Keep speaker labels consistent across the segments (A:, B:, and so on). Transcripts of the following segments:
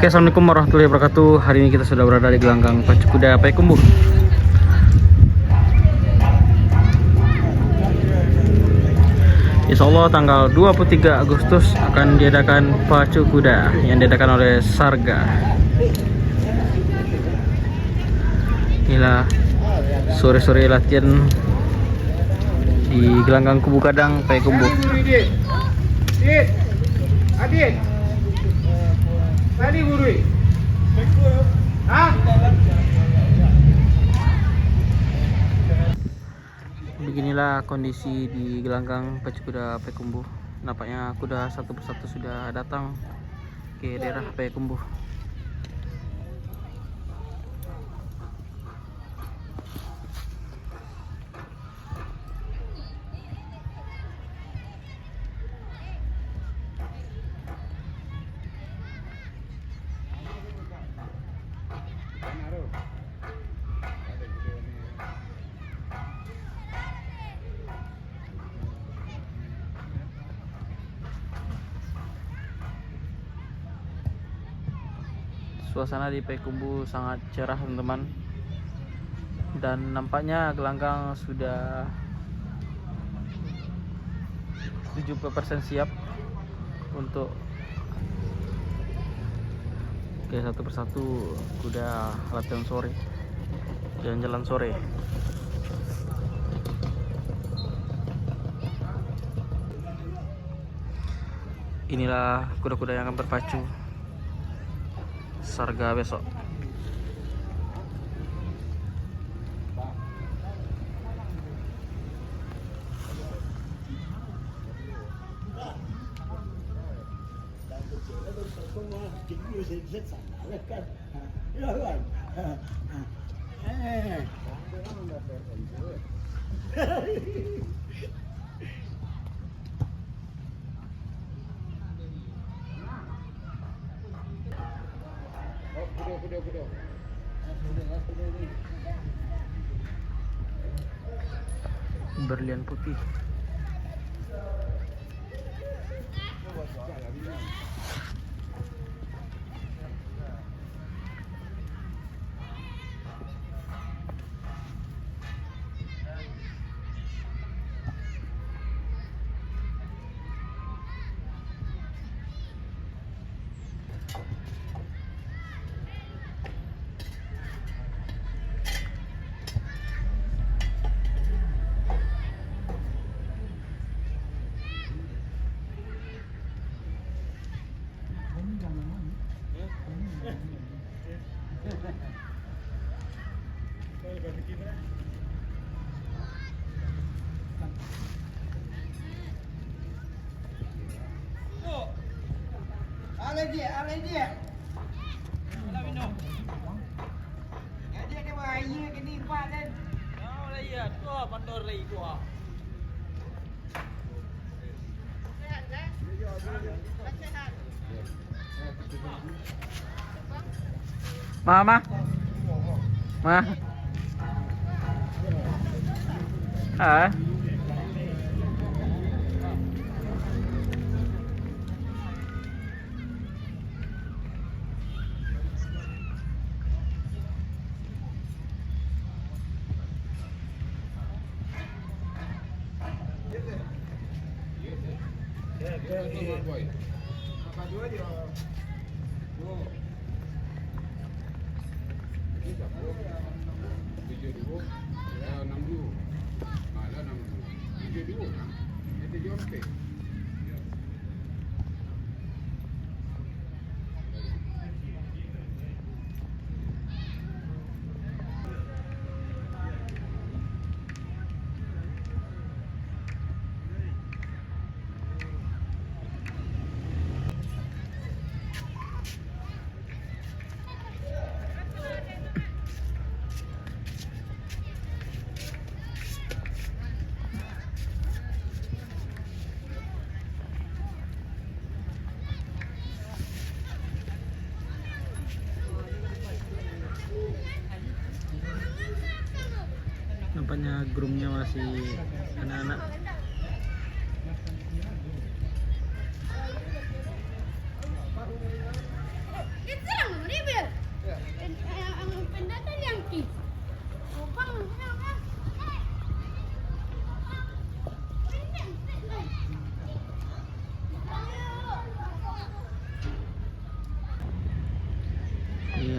A: Oke, assalamualaikum warahmatullahi wabarakatuh. Hari ini kita sudah berada di gelanggang pacu kuda Payakumbuh. Insya Allah tanggal 23 Agustus akan diadakan pacu kuda yang diadakan oleh Sarga. Inilah sore-sore latihan di gelanggang Kubu Kadang Payakumbuh.
B: Adit, tadi guru. Hah?
A: Beginilah kondisi di gelanggang pacu kuda Payakumbuh. Nampaknya kuda satu persatu sudah datang ke daerah Payakumbuh. Suasana di Payakumbuh sangat cerah, teman-teman, dan nampaknya gelanggang sudah 70% siap untuk satu persatu kuda latihan sore, jalan-jalan sore. Inilah kuda-kuda yang akan berpacu Sarga besok. Berlian putih.
B: Ale dia. Ala minum. Ya dia ke bayi ke ni pak kan. Oh lah ya, tu bandar lagi tu. Sehat kan? Sehat.
A: Mama. Ma. Ah.
B: Apa dua dia? Oh.
A: Nampaknya groomnya masih anak-anak.
C: It's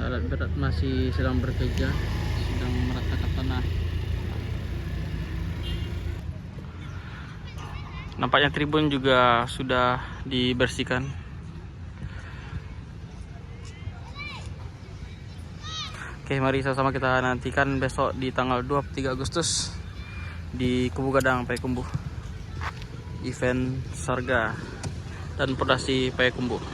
A: alat berat masih sedang bekerja, sedang meratakan tanah. Nampaknya tribun juga sudah dibersihkan. Oke, mari sama-sama kita nantikan besok di tanggal 23 Agustus di Kubu Gadang Payakumbuh. Event Sarga dan Perdasi Payakumbuh.